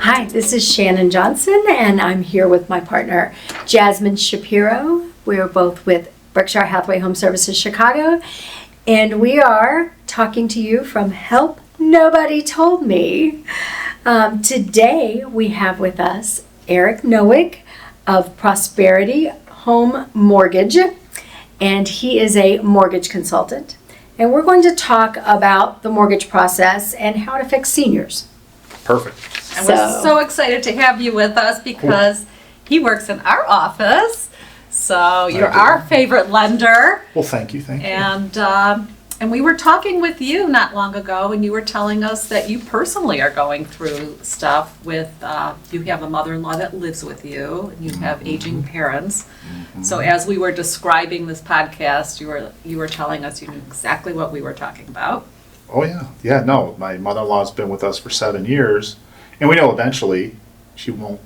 Hi, this is Shannon Johnson, and I'm here with my partner, Jasmine Shapiro. We are both with Berkshire Hathaway Home Services Chicago, and we are talking to you from Help Nobody Told Me. Today, we have with us Eric Nowick of Prosperity Home Mortgage, and he is a mortgage consultant. And we're going to talk about the mortgage process and how to fix seniors. Perfect. And we're so excited to have you with us because he works in our office. So you're our favorite lender. Well, thank you. And we were talking with you not long ago, and you were telling us that you personally are going through stuff with, you have a mother-in-law that lives with you, and you have aging parents. Mm-hmm. So as we were describing this podcast, you were telling us you knew exactly what we were talking about. Oh, yeah. Yeah, no, my mother-in-law's been with us for 7 years, and we know eventually she won't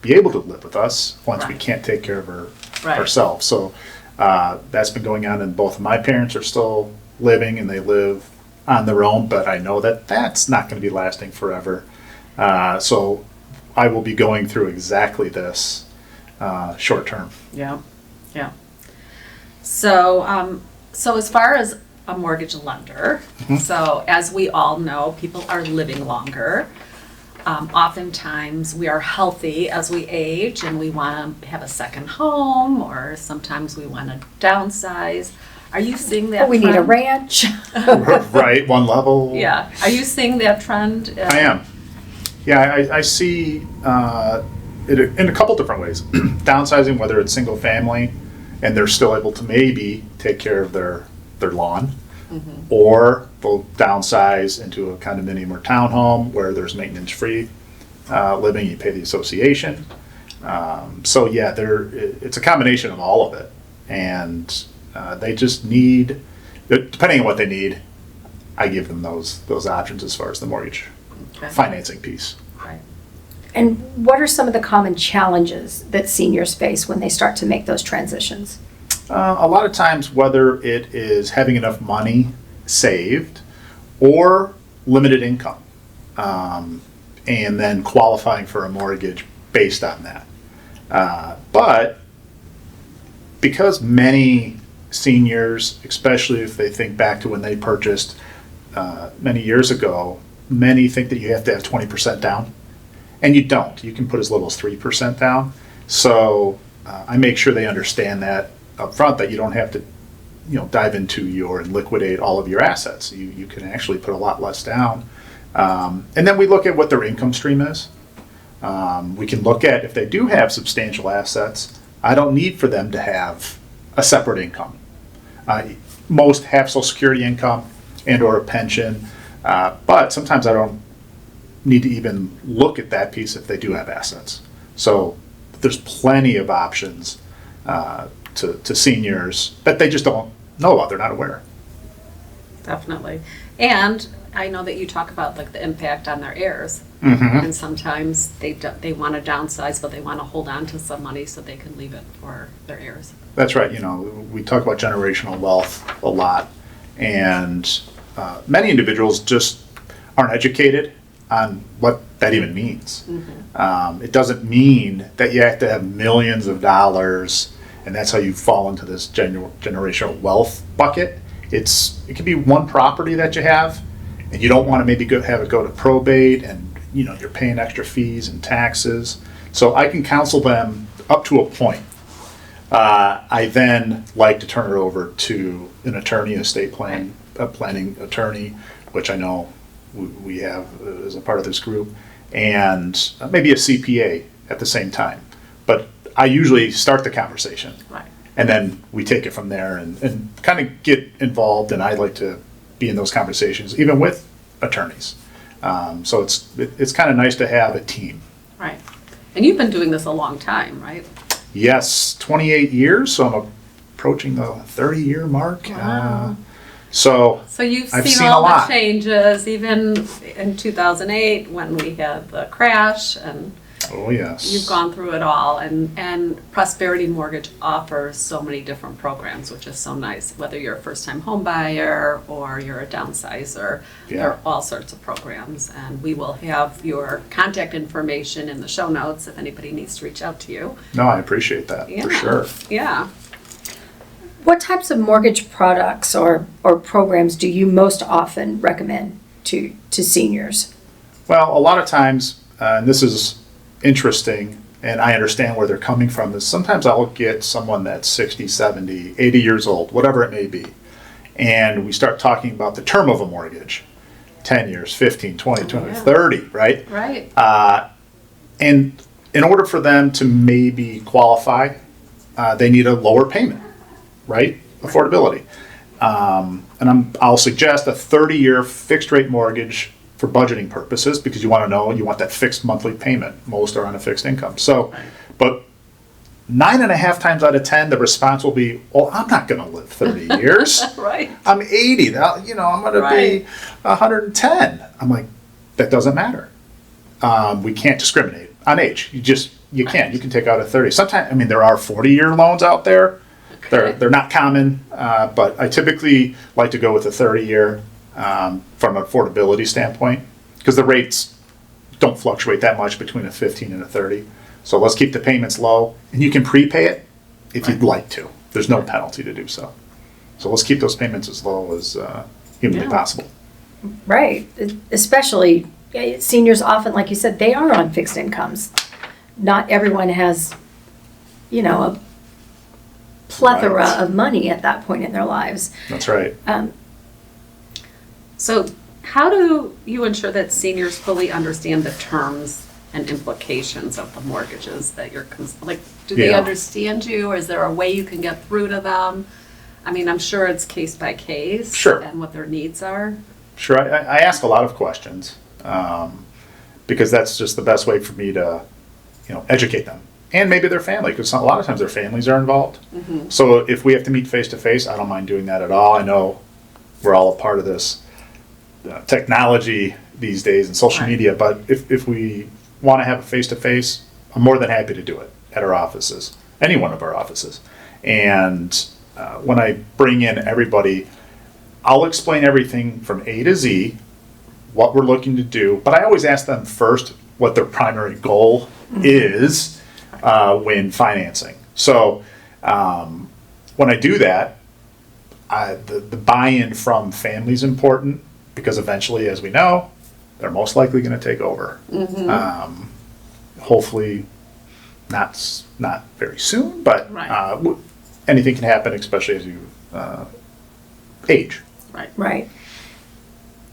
be able to live with us once we can't take care of her ourselves. So that's been going on, and both of my parents are still living, and they live on their own, but I know that that's not going to be lasting forever. So I will be going through exactly this short term. Yeah. So as far as a mortgage lender, so as we all know, people are living longer. Oftentimes we are healthy as we age, and we want to have a second home, or sometimes we want to downsize. Are you seeing that We trend? need a ranch. Right, one level. Yeah. Are you seeing that trend? I am. Yeah, I see it in a couple different ways. Downsizing, whether it's single family, and they're still able to maybe take care of their lawn, or they'll downsize into a condominium or townhome where there's maintenance-free living. You pay the association. So yeah, it's a combination of all of it, and they just need, depending on what they need, I give them those options as far as the mortgage financing piece. Right. And what are some of the common challenges that seniors face when they start to make those transitions? A lot of times, whether it is having enough money saved or limited income, and then qualifying for a mortgage based on that. But because many seniors, especially if they think back to when they purchased many years ago, many think that you have to have 20% down, and you don't. You can put as little as 3% down. So I make sure they understand that up front, that you don't have to dive into and liquidate all of your assets. You can actually put a lot less down. And then we look at what their income stream is. We can look at if they do have substantial assets, I don't need for them to have a separate income. Most have Social Security income and or a pension, but sometimes I don't need to even look at that piece if they do have assets. So there's plenty of options to seniors that they just don't know about, they're not aware. Definitely. And I know that you talk about like the impact on their heirs. And sometimes they want to downsize, but they want to hold on to some money so they can leave it for their heirs. That's right. We talk about generational wealth a lot, and many individuals just aren't educated on what that even means. It doesn't mean that you have to have millions of dollars, and that's how you fall into this generational wealth bucket. It can be one property that you have, and you don't want to maybe have it go to probate, and you're paying extra fees and taxes. So I can counsel them up to a point. I then like to turn it over to an attorney, estate planning attorney, which I know we have as a part of this group, and maybe a CPA at the same time. But I usually start the conversation, and then we take it from there and kind of get involved, and I like to be in those conversations, even with attorneys. So it's kind of nice to have a team. Right. And you've been doing this a long time, right? Yes, 28 years, so I'm approaching the 30-year mark. Wow. So you've I've seen a all the lot. changes, even in 2008 when we had the crash, and Oh, yes. You've gone through it all, and Prosperity Mortgage offers so many different programs, which is so nice. Whether you're a first-time home buyer or you're a downsizer, there are all sorts of programs. And we will have your contact information in the show notes if anybody needs to reach out to you. No, I appreciate that, for sure. Yeah. What types of mortgage products or programs do you most often recommend to seniors? Well, a lot of times, and this is interesting, and I understand where they're coming from, is sometimes I'll get someone that's 60, 70, 80 years old, whatever it may be, and we start talking about the term of a mortgage, 10 years, 15, 20, 20, 30, right? Right. And in order for them to maybe qualify, they need a lower payment, right? Affordability. And I'll suggest a 30-year fixed rate mortgage for budgeting purposes, because you want that fixed monthly payment. Most are on a fixed income. So, but 9.5 times out of 10, the response will be, "Oh, I'm not going to live 30 years. Right. I'm 80. I'm going to be 110." I'm like, that doesn't matter. We can't discriminate on age. You can't. You can take out a 30. Sometimes, there are 40-year loans out there. Okay. They're not common, but I typically like to go with a 30-year from an affordability standpoint, because the rates don't fluctuate that much between a 15 and a 30. So let's keep the payments low, and you can prepay it if you'd like to. There's no penalty to do so. So let's keep those payments as low as humanly possible. Right. Especially seniors often, like you said, they are on fixed incomes. Not everyone has, a plethora of money at that point in their lives. That's right. So how do you ensure that seniors fully understand the terms and implications of the mortgages that you're, do they understand you, or is there a way you can get through to them? I'm sure it's case by case. Sure. And what their needs are. Sure. I ask a lot of questions because that's just the best way for me to, educate them. And maybe their family, because a lot of times their families are involved. Mm-hmm. So if we have to meet face to face, I don't mind doing that at all. I know we're all a part of this technology these days and social media, but if we want to have a face to face, I'm more than happy to do it at our offices, any one of our offices. And when I bring in everybody, I'll explain everything from A to Z, what we're looking to do, but I always ask them first what their primary goal is when financing. So when I do that, the buy-in from family is important, because eventually, as we know, they're most likely going to take over. Mm-hmm. Hopefully not very soon, but anything can happen, especially as you age. Right.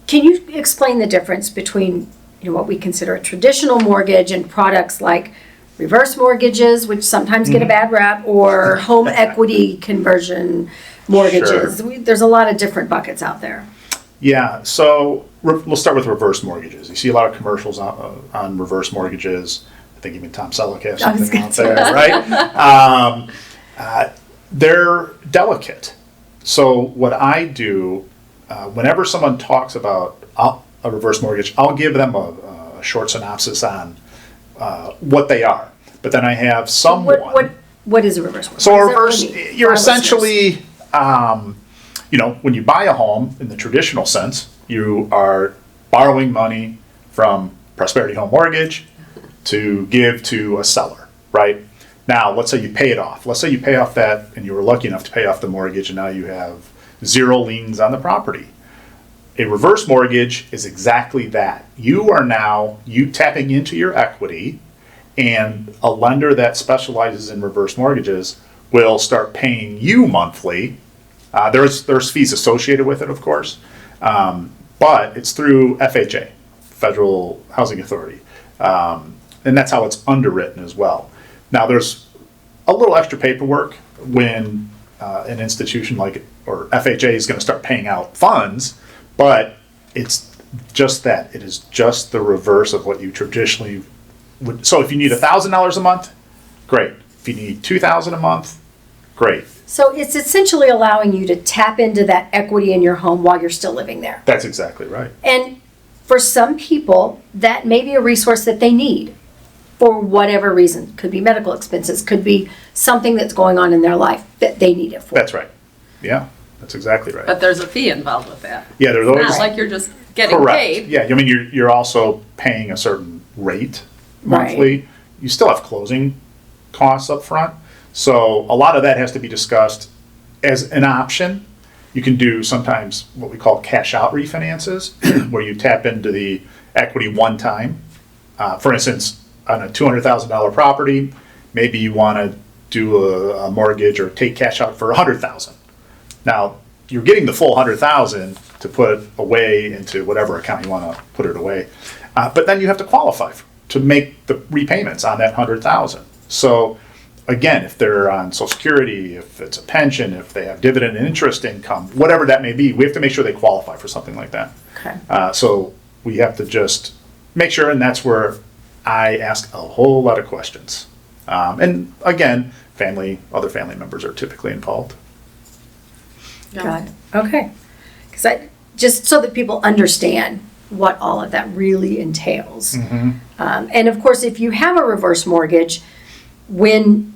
Can you explain the difference between what we consider a traditional mortgage and products like reverse mortgages, which sometimes get a bad rap, or home equity conversion mortgages? Sure. There's a lot of different buckets out there. Yeah, so we'll start with reverse mortgages. You see a lot of commercials on reverse mortgages. I think even Tom Selleck has something out there, right? They're delicate. So what I do, whenever someone talks about a reverse mortgage, I'll give them a short synopsis on what they are. But then I have someone... What is a reverse mortgage? So a reverse, you're essentially... when you buy a home in the traditional sense, you are borrowing money from Prosperity Home Mortgage to give to a seller, right? Now, let's say you pay it off. Let's say you pay off that, and you were lucky enough to pay off the mortgage, and now you have 0 liens on the property. A reverse mortgage is exactly that. You tapping into your equity, and a lender that specializes in reverse mortgages will start paying you monthly. There's fees associated with it, of course, but it's through FHA, Federal Housing Authority, and that's how it's underwritten as well. Now, there's a little extra paperwork when an institution or FHA is going to start paying out funds, but it's just that. It is just the reverse of what you traditionally would. So if you need $1,000 a month, great. If you need $2,000 a month, great. So it's essentially allowing you to tap into that equity in your home while you're still living there. That's exactly right. And for some people, that may be a resource that they need. for whatever reason. Could be medical expenses, could be something that's going on in their life that they need it for. That's right. Yeah, that's exactly right. But there's a fee involved with that. Yeah, there's It's always. not like you're just getting Correct. paid. Yeah, I mean, you're also paying a certain rate monthly. Right. You still have closing costs up front. So a lot of that has to be discussed as an option. You can do sometimes what we call cash out refinances, where you tap into the equity one time. For instance, on a $200,000 property, maybe you want to do a mortgage or take cash out for $100,000. Now, you're getting the full $100,000 to put away into whatever account you want to put it away. But then you have to qualify to make the repayments on that $100,000. So again, if they're on Social Security, if it's a pension, if they have dividend and interest income, whatever that may be, we have to make sure they qualify for something like that. Okay. So we have to just make sure, and that's where I ask a whole lot of questions. And again, other family members are typically involved. Got it. Okay. Because just so that people understand what all of that really entails. And of course, if you have a reverse mortgage, when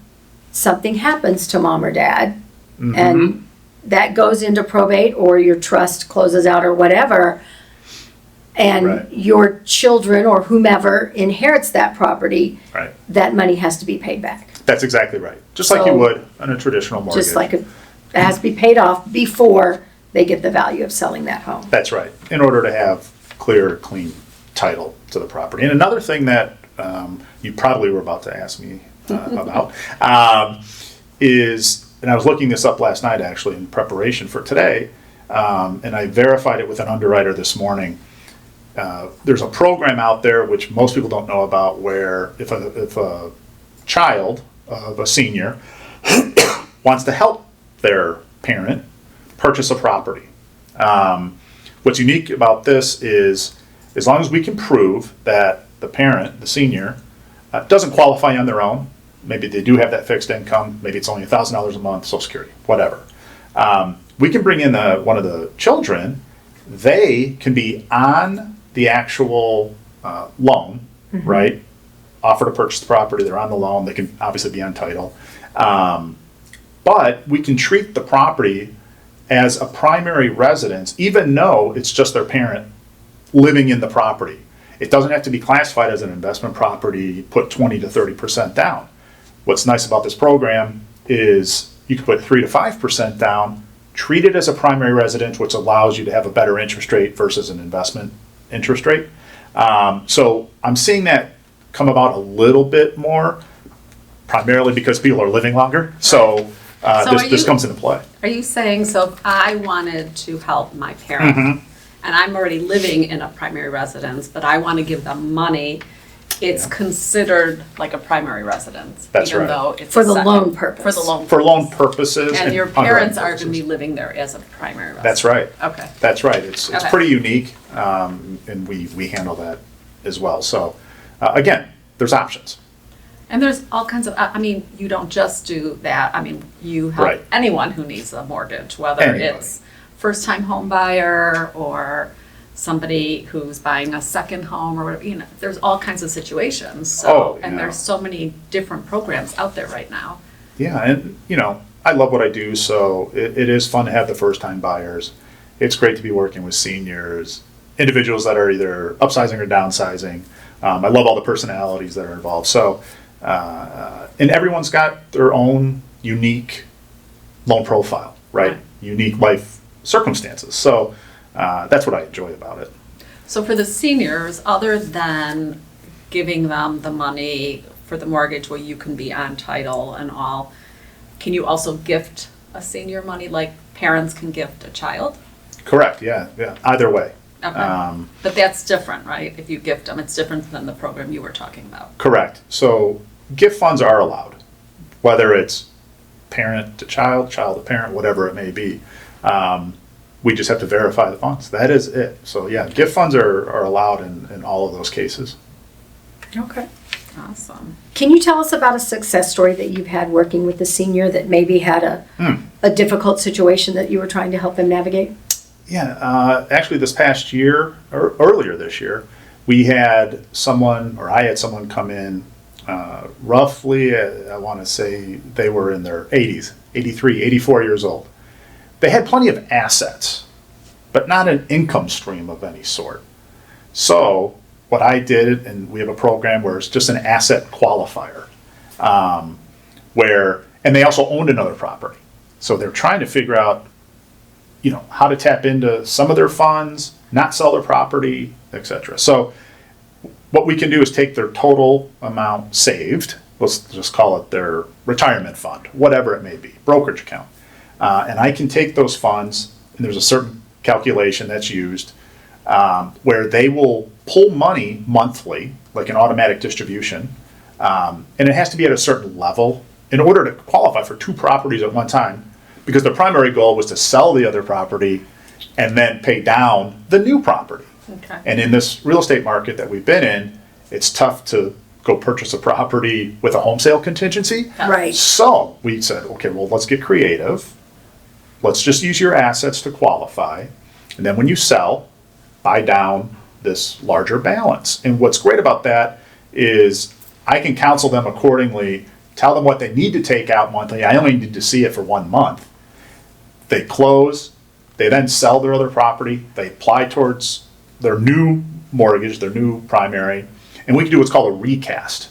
something happens to mom or dad, and that goes into probate or your trust closes out or whatever, and Right. your children or whomever inherits that property, Right. that money has to be paid back. That's exactly right. Just like So- you would on a traditional mortgage. Just like it has to be paid off before they get the value of selling that home. That's right, in order to have clear, clean title to the property. And another thing that you probably were about to ask me about is, and I was looking this up last night actually in preparation for today, and I verified it with an underwriter this morning. There's a program out there which most people don't know about, where if a child of a senior wants to help their parent purchase a property. What's unique about this is, as long as we can prove that the parent, the senior, doesn't qualify on their own, maybe they do have that fixed income, maybe it's only $1,000 a month, Social Security, whatever. We can bring in one of the children. They can be on the actual loan, right? Offer to purchase the property, they're on the loan, they can obviously be on title. But we can treat the property as a primary residence, even though it's just their parent living in the property. It doesn't have to be classified as an investment property, put 20 to 30% down. What's nice about this program is you can put 3 to 5% down, treat it as a primary residence, which allows you to have a better interest rate versus an investment interest rate. So I'm seeing that come about a little bit more, primarily because people are living longer. So this comes into play. Are you saying, so if I wanted to help my parent, and I'm already living in a primary residence, but I want to give them money, it's considered like a primary residence? That's even right. though it's For a the second- loan purpose. For the loan. For loan purposes. And your underwriting parents are going to purposes. be living there as a primary residence? That's right. Okay. That's right. It's Okay. pretty unique, and we handle that as well. So again, there's options. And there's all kinds of, I mean, you don't just do that. I mean, you help Right. anyone who needs a mortgage, whether Anybody. it's first-time home buyer or somebody who's buying a second home or whatever, you know, there's all kinds of situations. So, Oh, and yeah. there's so many different programs out there right now. Yeah, and I love what I do, so it is fun to have the first-time buyers. It's great to be working with seniors, individuals that are either upsizing or downsizing. I love all the personalities that are involved. So, and everyone's got their own unique loan profile, right? Right. Unique life circumstances. So that's what I enjoy about it. So for the seniors, other than giving them the money for the mortgage where you can be on title and all, can you also gift a senior money like parents can gift a child? Correct. Yeah. Either way. Okay. But that's different, right? If you gift them, it's different than the program you were talking about. Correct. So gift funds are allowed, whether it's parent to child, child to parent, whatever it may be. We just have to verify the funds. That is it. So yeah, gift funds are allowed in all of those cases. Okay. Awesome. Can you tell us about a success story that you've had working with the senior that maybe had a difficult situation that you were trying to help them navigate? Yeah, actually this past year, or earlier this year, we had someone, or I had someone come in roughly, I want to say they were in their 80s, 83, 84 years old. They had plenty of assets, but not an income stream of any sort. So what I did, and we have a program where it's just an asset qualifier, and they also owned another property. So they're trying to figure out, how to tap into some of their funds, not sell their property, etc. So what we can do is take their total amount saved, let's just call it their retirement fund, whatever it may be, brokerage account. And I can take those funds, and there's a certain calculation that's used, where they will pull money monthly, like an automatic distribution, and it has to be at a certain level in order to qualify for 2 properties at one time, because the primary goal was to sell the other property and then pay down the new property. Okay. And in this real estate market that we've been in, it's tough to go purchase a property with a home sale contingency. Right. So we said, okay, well, let's get creative. Let's just use your assets to qualify. And then when you sell, buy down this larger balance. And what's great about that is I can counsel them accordingly, tell them what they need to take out monthly. I only need to see it for 1 month. They close, they then sell their other property, they apply towards their new mortgage, their new primary, and we can do what's called a recast.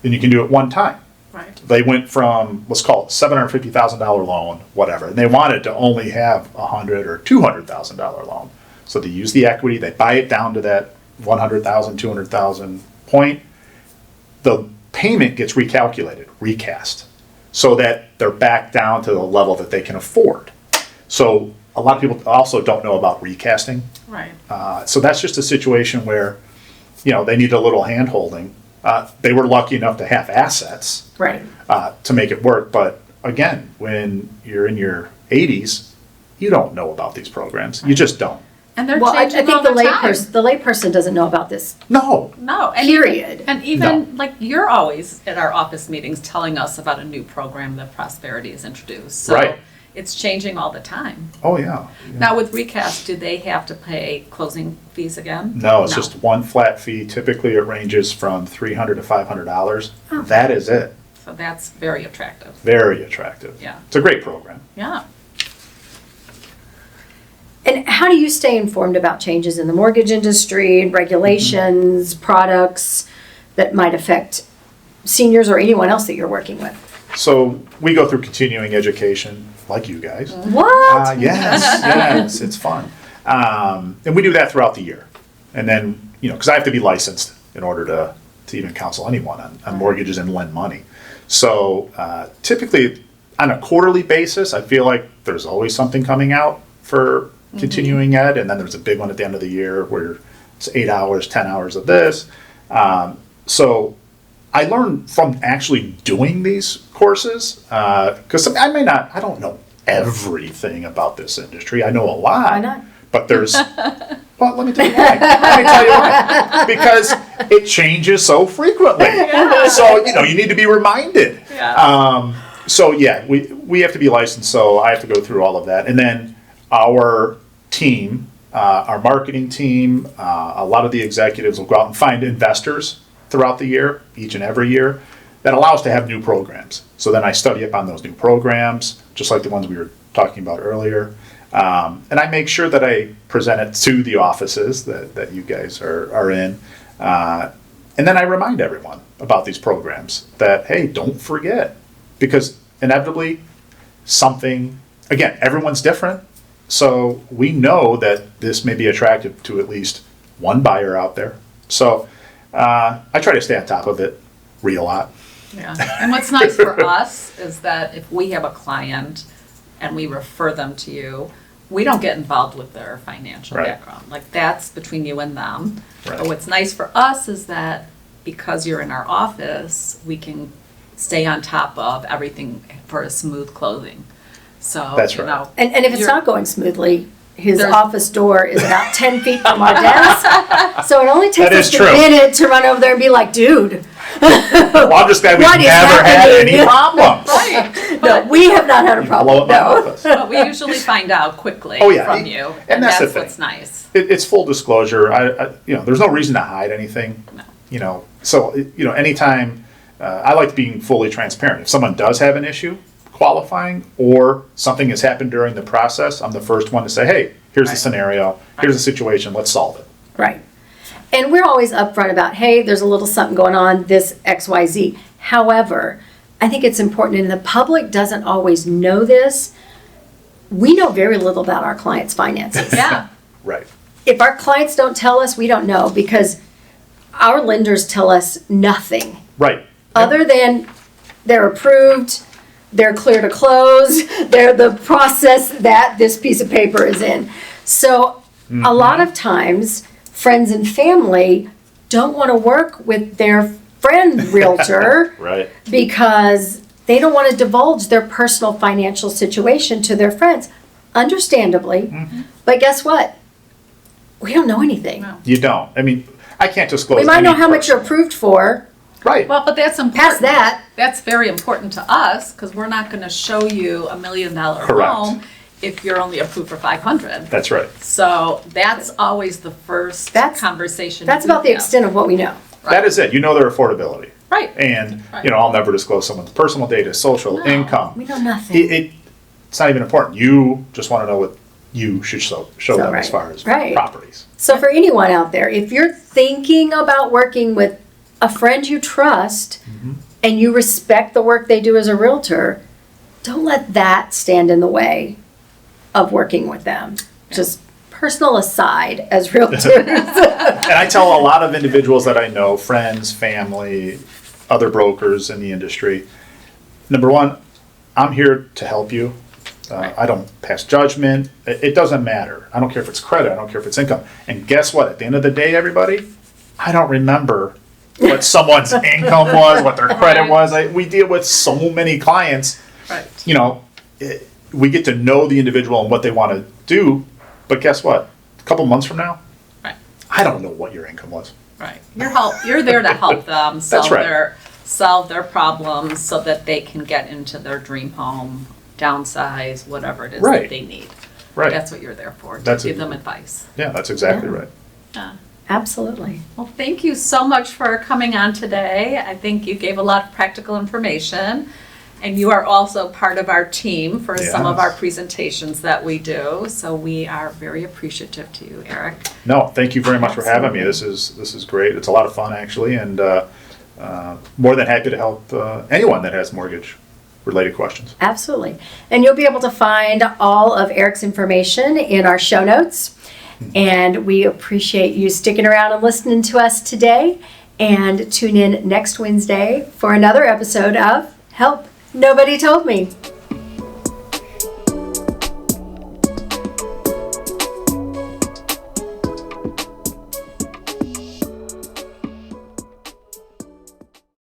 And you can do it one time. Right. They went from, let's call it $750,000 loan, whatever, and they wanted to only have $100,000 or $200,000 loan. So they use the equity, they buy it down to that 100,000, 200,000 point. The payment gets recalculated, recast, so that they're back down to the level that they can afford. So a lot of people also don't know about recasting. Right. So that's just a situation where, they need a little hand holding. They were lucky enough to have assets Right. to make it work. But again, when you're in your 80s, you don't know about these programs. You just don't. And they're Well, I changing think all the the time. layperson doesn't know about this. No. No. And Period. And even like you're always at our office meetings telling us about a new program that Prosperity has introduced. So Right. it's changing all the time. Oh, yeah. Now with recast, do they have to pay closing fees again? No, it's just one flat fee. Typically, it ranges from $300 to $500. That is it. So that's very attractive. Very attractive. Yeah. It's a great program. Yeah. And how do you stay informed about changes in the mortgage industry, regulations, products that might affect seniors or anyone else that you're working with? So we go through continuing education, like you guys. What? Yes, it's fun. And we do that throughout the year. And then, because I have to be licensed in order to even counsel anyone on mortgages and lend money. So typically on a quarterly basis, I feel like there's always something coming out for continuing ed. And then there's a big one at the end of the year where it's 8 hours, 10 hours of this. So I learned from actually doing these courses, because I don't know everything about this industry. I know a lot. Why not? But there's, well, let me tell you why. Let me tell you why. Because it changes so frequently. Yeah. So, you need to be reminded. Yeah. So, yeah, we have to be licensed, so I have to go through all of that. And then our team, our marketing team, a lot of the executives will go out and find investors throughout the year, each and every year, that allows to have new programs. So then I study up on those new programs, just like the ones we were talking about earlier. And I make sure that I present it to the offices that you guys are in. And then I remind everyone about these programs that, hey, don't forget. Because inevitably, again, everyone's different. So we know that this may be attractive to at least one buyer out there. So I try to stay on top of it, read a lot. Yeah. And what's nice for us is that if we have a client and we refer them to you, we don't get involved with their financial Right. background. Like that's between you and them. Right. But what's nice for us is that because you're in our office, we can stay on top of everything for a smooth closing. So, That's right. And if it's You're- not going smoothly, his There's- office door is about 10 feet from our desk. So it only takes That is us a true. minute to run over there and be like, dude. Well, I'm just glad we've What is never had happening? any problems. Right. No, we have not had a Blow problem, up my no. office. But we usually find out quickly Oh, yeah. from you. And And that's the that's thing. what's nice. It's full disclosure. There's no reason to hide anything. No. So, anytime, I like being fully transparent. If someone does have an issue qualifying or something has happened during the process, I'm the first one to say, hey, here's the scenario, here's the situation, let's solve it. Right. And we're always upfront about, hey, there's a little something going on, this XYZ. However, I think it's important, and the public doesn't always know this. We know very little about our clients' finances. Yeah. Right. If our clients don't tell us, we don't know, because our lenders tell us nothing. Right. Other than they're approved, they're clear to close, they're the process that this piece of paper is in. So a lot of times, friends and family don't want to work with their friend realtor Right. because they don't want to divulge their personal financial situation to their friends. Understandably, but guess what? We don't know anything. No. You don't. I mean, I can't disclose. We might know any how much you're personal- approved for. Right. Well, but that's important. Past that. That's very important to us, because we're not going to show you $1 million Correct. home if you're only approved for 500. That's right. So that's always the first That's- conversation. That's we about the have. extent of what we know. That is it. You know their affordability. Right. And, Right. I'll never disclose someone's personal data, social, No, income. we know nothing. It's not even important. You just want to know what you should show them as far as right. properties. So for anyone out there, if you're thinking about working with a friend you trust and you respect the work they do as a realtor, don't let that stand in the way of working with them. Just personal aside as realtors. And I tell a lot of individuals that I know, friends, family, other brokers in the industry, number one, I'm here to help you. I don't pass judgment. It doesn't matter. I don't care if it's credit. I don't care if it's income. And guess what? At the end of the day, everybody, I don't remember what someone's income was, what their credit was. We deal with so many clients. Right. We get to know the individual and what they want to do. But guess what? A couple months from now, Right. I don't know what your income was. Right. You're there to help them solve right. their problems so that they can get into their dream home, downsize, whatever it is Right. that they need. Right. That's what you're there for, to That's give it. them advice. Yeah, that's exactly Yeah. right. Yeah. Absolutely. Well, thank you so much for coming on today. I think you gave a lot of practical information, and you are also part of our team for some of Yes. our presentations that we do. So we are very appreciative to you, Eric. No, thank you very much for having me. Absolutely. This is great. It's a lot of fun actually, and more than happy to help anyone that has mortgage related questions. Absolutely. And you'll be able to find all of Eric's information in our show notes. And we appreciate you sticking around and listening to us today. And tune in next Wednesday for another episode of Help Nobody Told Me.